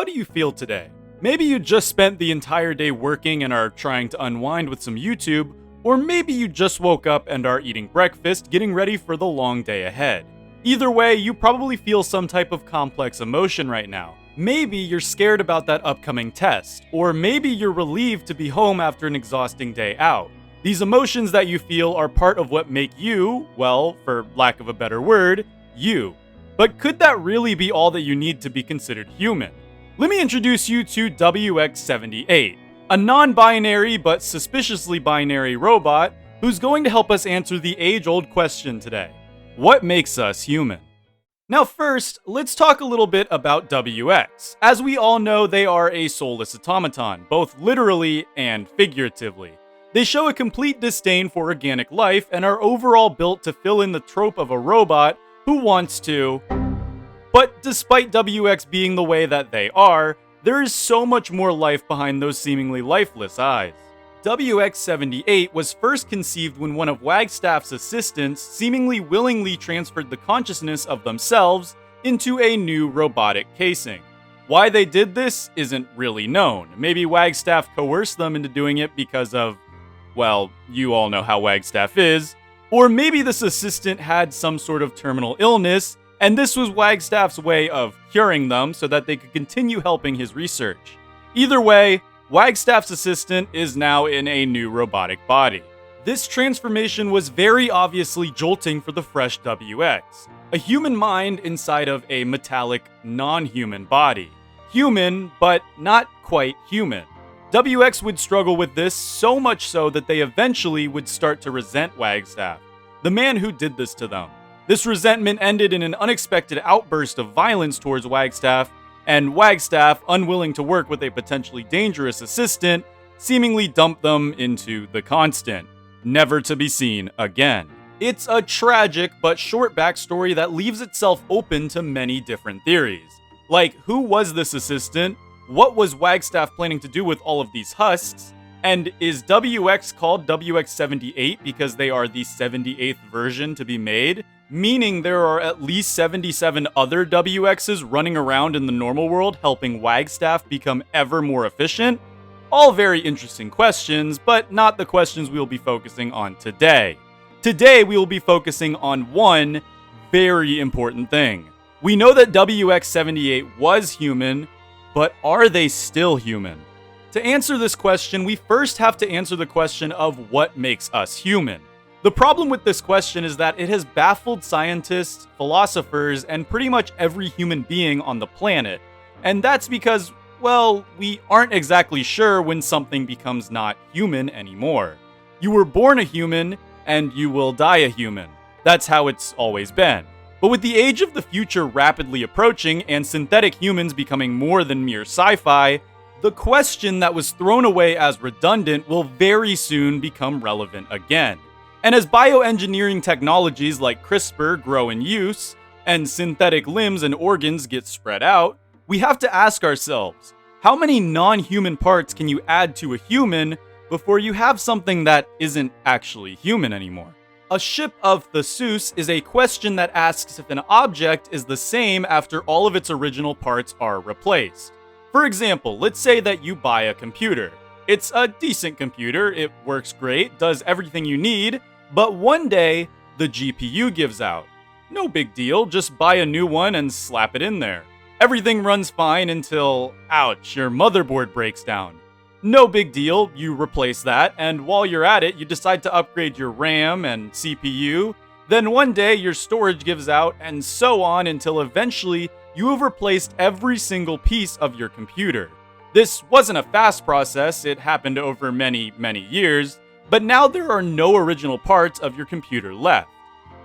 how do you feel today? Maybe you just spent the entire day working and are trying to unwind with some YouTube, or maybe you just woke up and are eating breakfast, getting ready for the long day ahead. Either way, you probably feel some type of complex emotion right now. Maybe you're scared about that upcoming test, or maybe you're relieved to be home after an exhausting day out. These emotions that you feel are part of what make you, well, for lack of a better word, you. But could that really be all that you need to be considered human? Let me introduce you to WX-78, a non-binary but suspiciously binary robot who's going to help us answer the age-old question today. What makes us human? Now first, let's talk a little bit about WX. As we all know, they are a soulless automaton, both literally and figuratively. They show a complete disdain for organic life and are overall built to fill in the trope of a robot who wants to. But despite WX being the way that they are, there is so much more life behind those seemingly lifeless eyes. WX-78 was first conceived when one of Wagstaff's assistants seemingly willingly transferred the consciousness of themselves into a new robotic casing. Why they did this isn't really known. Maybe Wagstaff coerced them into doing it because of, well, you all know how Wagstaff is. Or maybe this assistant had some sort of terminal illness, and this was Wagstaff's way of curing them so that they could continue helping his research. Either way, Wagstaff's assistant is now in a new robotic body. This transformation was very obviously jolting for the fresh WX, a human mind inside of a metallic, non-human body. Human, but not quite human. WX would struggle with this so much so that they eventually would start to resent Wagstaff, the man who did this to them. This resentment ended in an unexpected outburst of violence towards Wagstaff, and Wagstaff, unwilling to work with a potentially dangerous assistant, seemingly dumped them into the Constant, never to be seen again. It's a tragic but short backstory that leaves itself open to many different theories. Like, who was this assistant? What was Wagstaff planning to do with all of these husks? And is WX called WX-78 because they are the 78th version to be made? Meaning there are at least 77 other WXs running around in the normal world helping Wagstaff become ever more efficient? All very interesting questions, but not the questions we will be focusing on today. Today we will be focusing on one very important thing. We know that WX-78 was human, but are they still human? To answer this question, we first have to answer the question of what makes us human. The problem with this question is that it has baffled scientists, philosophers, and pretty much every human being on the planet. And that's because, well, we aren't exactly sure when something becomes not human anymore. You were born a human, and you will die a human. That's how it's always been. But with the age of the future rapidly approaching and synthetic humans becoming more than mere sci-fi, the question that was thrown away as redundant will very soon become relevant again. And as bioengineering technologies like CRISPR grow in use, and synthetic limbs and organs get spread out, we have to ask ourselves, how many non-human parts can you add to a human before you have something that isn't actually human anymore? A ship of Theseus is a question that asks if an object is the same after all of its original parts are replaced. For example, let's say that you buy a computer. It's a decent computer, it works great, does everything you need, but one day, the GPU gives out. No big deal, just buy a new one and slap it in there. Everything runs fine until, ouch, your motherboard breaks down. No big deal, you replace that, and while you're at it, you decide to upgrade your RAM and CPU. Then one day, your storage gives out, and so on until eventually, you have replaced every single piece of your computer. This wasn't a fast process, it happened over many, many years, but now there are no original parts of your computer left.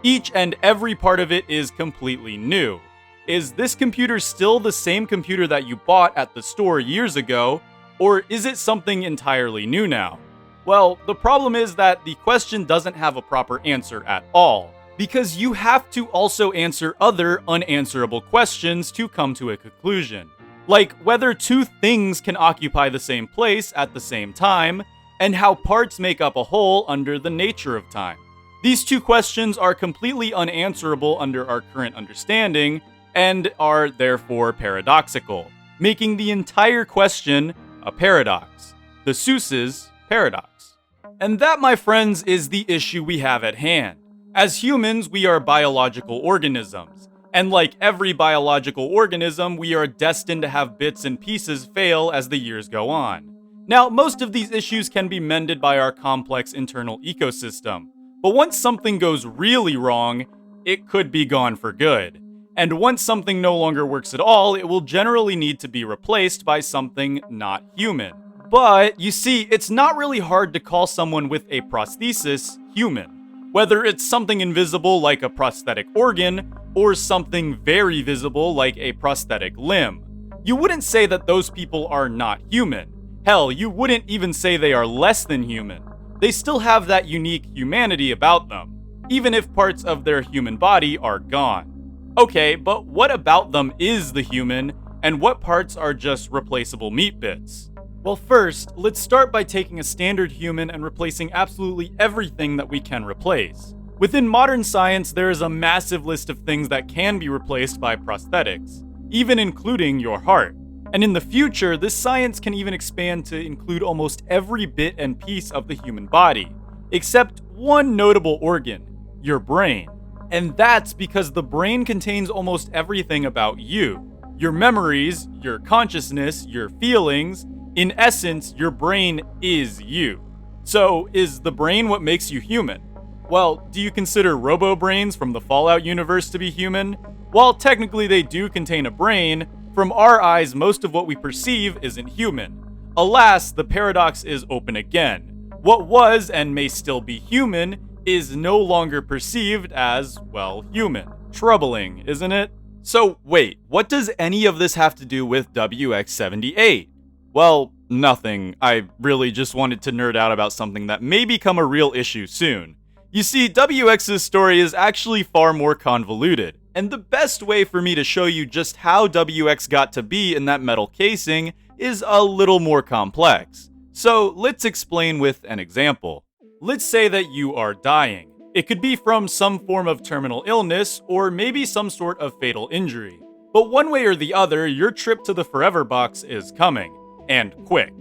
Each and every part of it is completely new. Is this computer still the same computer that you bought at the store years ago, or is it something entirely new now? Well, the problem is that the question doesn't have a proper answer at all, because you have to also answer other unanswerable questions to come to a conclusion. Like whether two things can occupy the same place at the same time, and how parts make up a whole under the nature of time. These two questions are completely unanswerable under our current understanding, and are therefore paradoxical. making the entire question a paradox. The Seuss's paradox. And that, my friends, is the issue we have at hand. As humans, we are biological organisms. And like every biological organism, we are destined to have bits and pieces fail as the years go on. Now, most of these issues can be mended by our complex internal ecosystem. But once something goes really wrong, it could be gone for good. And once something no longer works at all, it will generally need to be replaced by something not human. But, you see, it's not really hard to call someone with a prosthesis human. Whether it's something invisible like a prosthetic organ, or something very visible like a prosthetic limb. You wouldn't say that those people are not human. Hell, you wouldn't even say they are less than human. They still have that unique humanity about them, even if parts of their human body are gone. Okay, but what about them is the human, and what parts are just replaceable meat bits? Well, first, let's start by taking a standard human and replacing absolutely everything that we can replace. Within modern science, there is a massive list of things that can be replaced by prosthetics, even including your heart. And in the future, this science can even expand to include almost every bit and piece of the human body, except one notable organ, your brain. And that's because the brain contains almost everything about you. Your memories, your consciousness, your feelings. In essence, your brain is you. So, is the brain what makes you human? Well, do you consider robo-brains from the Fallout universe to be human? While technically they do contain a brain, from our eyes most of what we perceive isn't human. Alas, the paradox is open again. What was and may still be human is no longer perceived as, well, human. Troubling, isn't it? So wait, what does any of this have to do with WX-78? Well, nothing. I really just wanted to nerd out about something that may become a real issue soon. You see, WX's story is actually far more convoluted, and the best way for me to show you just how WX got to be in that metal casing is a little more complex. So let's explain with an example. Let's say that you are dying. It could be from some form of terminal illness, or maybe some sort of fatal injury. But one way or the other, your trip to the Forever Box is coming, and quick.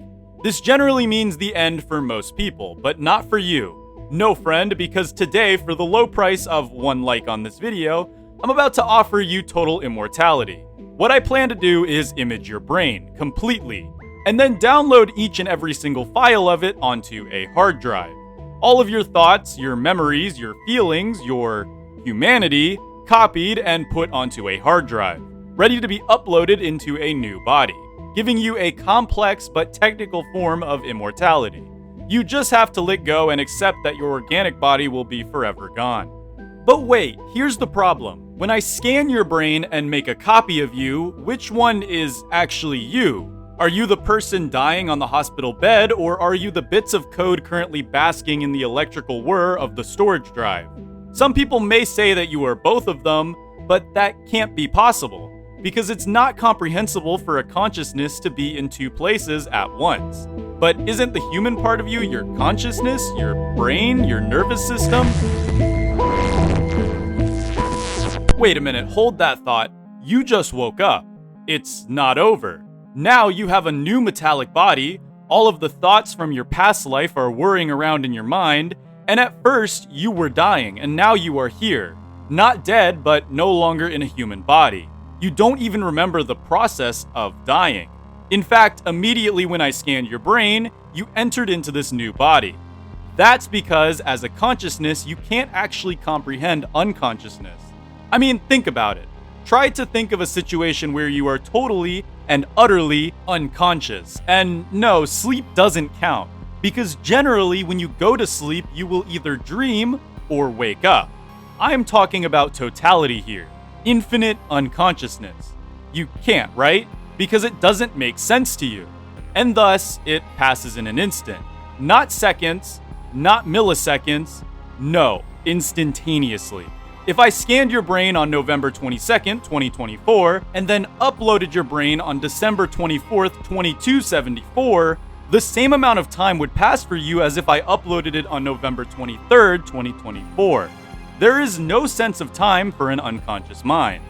This generally means the end for most people, but not for you. No, friend, because today, for the low price of 1 like on this video, I'm about to offer you total immortality. What I plan to do is image your brain, completely, and then download each and every single file of it onto a hard drive. All of your thoughts, your memories, your feelings, your humanity, copied and put onto a hard drive, ready to be uploaded into a new body, giving you a complex but technical form of immortality. You just have to let go and accept that your organic body will be forever gone. But wait, here's the problem. When I scan your brain and make a copy of you, which one is actually you? Are you the person dying on the hospital bed, or are you the bits of code currently basking in the electrical whir of the storage drive? Some people may say that you are both of them, but that can't be possible, because it's not comprehensible for a consciousness to be in two places at once. But isn't the human part of you your consciousness, your brain, your nervous system? Wait a minute, hold that thought. You just woke up. It's not over. Now you have a new metallic body, all of the thoughts from your past life are whirring around in your mind, and at first you were dying, and now you are here. Not dead, but no longer in a human body. You don't even remember the process of dying. In fact, immediately when I scanned your brain, you entered into this new body. That's because, as a consciousness, you can't actually comprehend unconsciousness. I mean, think about it. Try to think of a situation where you are totally and utterly unconscious. And no, sleep doesn't count, because generally when you go to sleep, you will either dream or wake up. I'm talking about totality here. Infinite unconsciousness. You can't, right? Because it doesn't make sense to you. And thus, it passes in an instant. Not seconds, not milliseconds, no, instantaneously. If I scanned your brain on November 22nd, 2024, and then uploaded your brain on December 24th, 2274, the same amount of time would pass for you as if I uploaded it on November 23rd, 2024. There is no sense of time for an unconscious mind.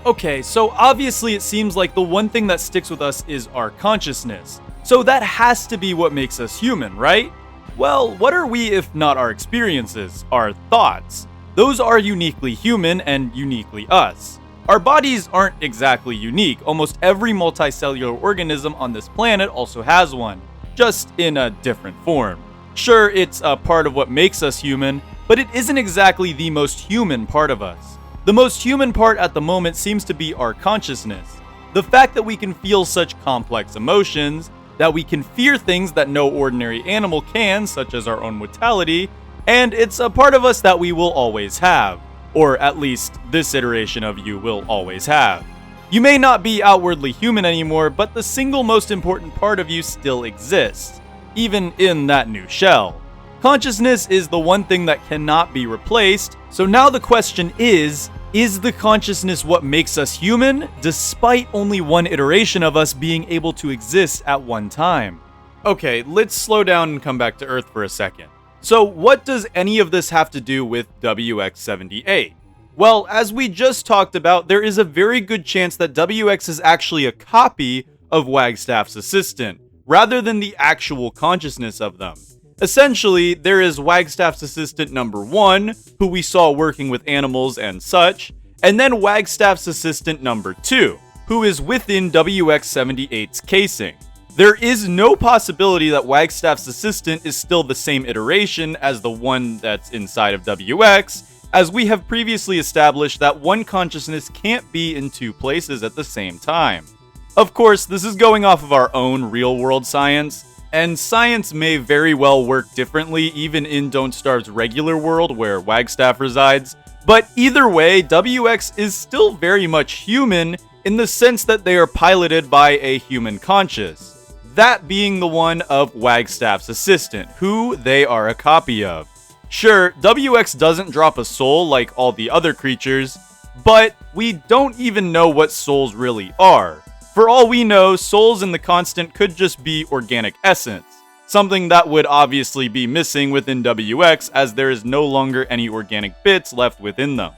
Okay, so obviously it seems like the one thing that sticks with us is our consciousness. So that has to be what makes us human, right? Well, what are we if not our experiences, our thoughts? Those are uniquely human and uniquely us. Our bodies aren't exactly unique. Almost every multicellular organism on this planet also has one, just in a different form. Sure, it's a part of what makes us human, but it isn't exactly the most human part of us. The most human part at the moment seems to be our consciousness. The fact that we can feel such complex emotions, that we can fear things that no ordinary animal can, such as our own mortality, and it's a part of us that we will always have. Or at least this iteration of you will always have. You may not be outwardly human anymore, but the single most important part of you still exists, even in that new shell. Consciousness is the one thing that cannot be replaced, so now the question is the consciousness what makes us human, despite only one iteration of us being able to exist at one time? Okay, let's slow down and come back to Earth for a second. So what does any of this have to do with WX-78? Well, as we just talked about, there is a very good chance that WX is actually a copy of Wagstaff's assistant, rather than the actual consciousness of them. Essentially, there is Wagstaff's assistant number 1, who we saw working with animals and such, and then Wagstaff's assistant number 2, who is within WX-78's casing. There is no possibility that Wagstaff's assistant is still the same iteration as the one that's inside of WX, as we have previously established that one consciousness can't be in two places at the same time. Of course, this is going off of our own real-world science, and science may very well work differently even in Don't Starve's regular world where Wagstaff resides, but either way, WX is still very much human in the sense that they are piloted by a human conscious, that being the one of Wagstaff's assistant, who they are a copy of. Sure, WX doesn't drop a soul like all the other creatures, but we don't even know what souls really are. For all we know, souls in the constant could just be organic essence, something that would obviously be missing within WX as there is no longer any organic bits left within them.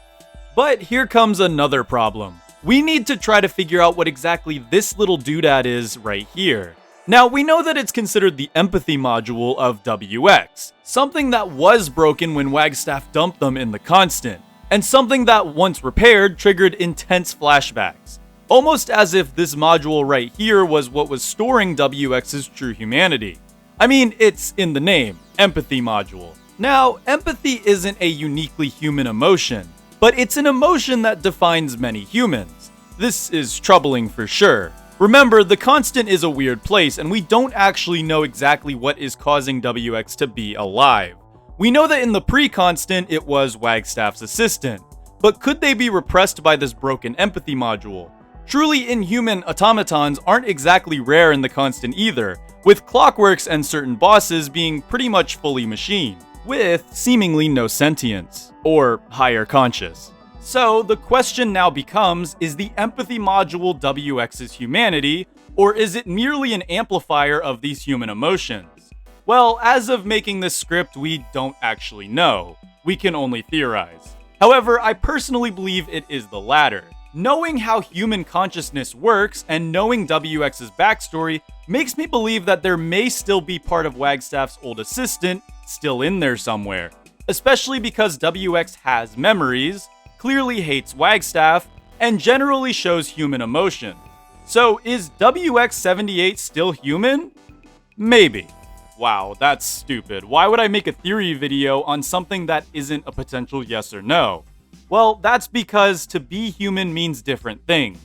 But here comes another problem. We need to try to figure out what exactly this little doodad is right here. Now, we know that it's considered the empathy module of WX, something that was broken when Wagstaff dumped them in the constant, and something that once repaired triggered intense flashbacks. Almost as if this module right here was what was storing WX's true humanity. I mean, it's in the name, empathy module. Now, empathy isn't a uniquely human emotion, but it's an emotion that defines many humans. This is troubling for sure. Remember, the constant is a weird place, and we don't actually know exactly what is causing WX to be alive. We know that in the pre-constant, it was Wagstaff's assistant, but could they be repressed by this broken empathy module? Truly inhuman automatons aren't exactly rare in the constant either, with clockworks and certain bosses being pretty much fully machined, with seemingly no sentience, or higher conscious. So the question now becomes, is the empathy module WX's humanity, or is it merely an amplifier of these human emotions? Well, as of making this script, we don't actually know. We can only theorize. However, I personally believe it is the latter. Knowing how human consciousness works and knowing WX's backstory makes me believe that there may still be part of Wagstaff's old assistant still in there somewhere, especially because WX has memories, clearly hates Wagstaff, and generally shows human emotion. So is WX-78 still human? Maybe. Wow, that's stupid. Why would I make a theory video on something that isn't a potential yes or no? Well, that's because to be human means different things.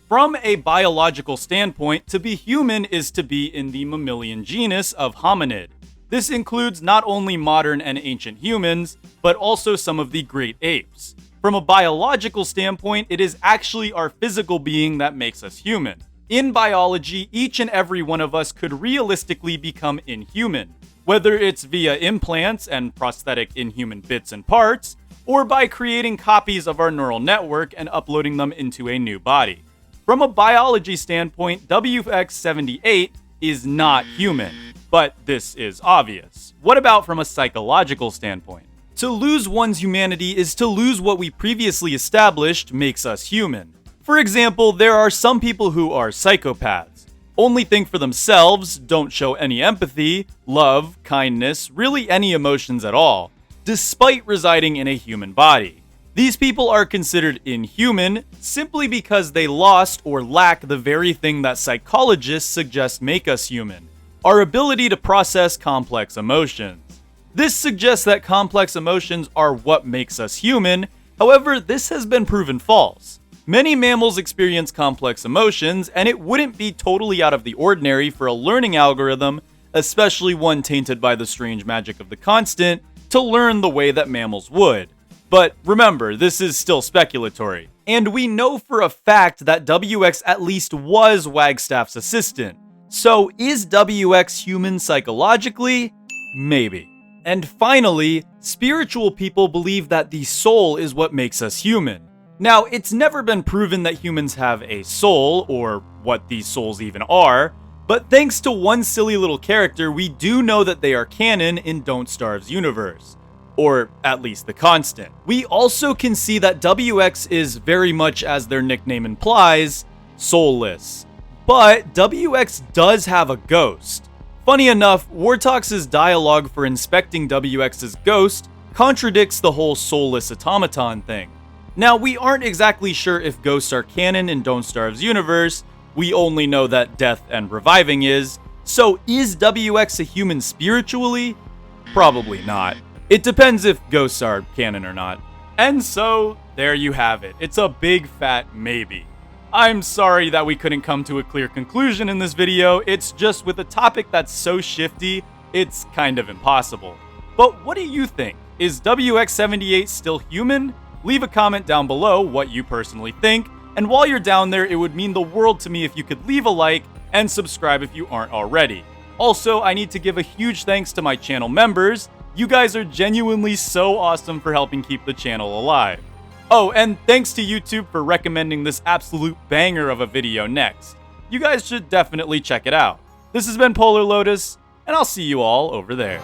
From a biological standpoint, to be human is to be in the mammalian genus of hominid. This includes not only modern and ancient humans, but also some of the great apes. From a biological standpoint, it is actually our physical being that makes us human. In biology, each and every one of us could realistically become inhuman, whether it's via implants and prosthetic inhuman bits and parts, or by creating copies of our neural network and uploading them into a new body. From a biology standpoint, WX-78 is not human, but this is obvious. What about from a psychological standpoint? To lose one's humanity is to lose what we previously established makes us human. For example, there are some people who are psychopaths. Only think for themselves, don't show any empathy, love, kindness, really any emotions at all, despite residing in a human body. These people are considered inhuman simply because they lost or lack the very thing that psychologists suggest make us human, our ability to process complex emotions. This suggests that complex emotions are what makes us human. However, this has been proven false. Many mammals experience complex emotions, and it wouldn't be totally out of the ordinary for a learning algorithm, especially one tainted by the strange magic of the constant, to learn the way that mammals would. But remember, this is still speculatory. And we know for a fact that WX at least was Wagstaff's assistant. So is WX human psychologically? Maybe. And finally, spiritual people believe that the soul is what makes us human. Now, it's never been proven that humans have a soul, or what these souls even are, but thanks to one silly little character, we do know that they are canon in Don't Starve's universe. Or at least the constant. We also can see that WX is very much, as their nickname implies, soulless. But WX does have a ghost. Funny enough, Wartox's dialogue for inspecting WX's ghost contradicts the whole soulless automaton thing. Now, we aren't exactly sure if ghosts are canon in Don't Starve's universe, we only know that death and reviving is, so is WX a human spiritually? Probably not. It depends if ghosts are canon or not. And so, there you have it. It's a big fat maybe. I'm sorry that we couldn't come to a clear conclusion in this video, it's just with a topic that's so shifty, it's kind of impossible. But what do you think? Is WX-78 still human? Leave a comment down below what you personally think, and while you're down there, it would mean the world to me if you could leave a like and subscribe if you aren't already. Also, I need to give a huge thanks to my channel members. You guys are genuinely so awesome for helping keep the channel alive. Oh, and thanks to YouTube for recommending this absolute banger of a video next. You guys should definitely check it out. This has been Polarlotus, and I'll see you all over there.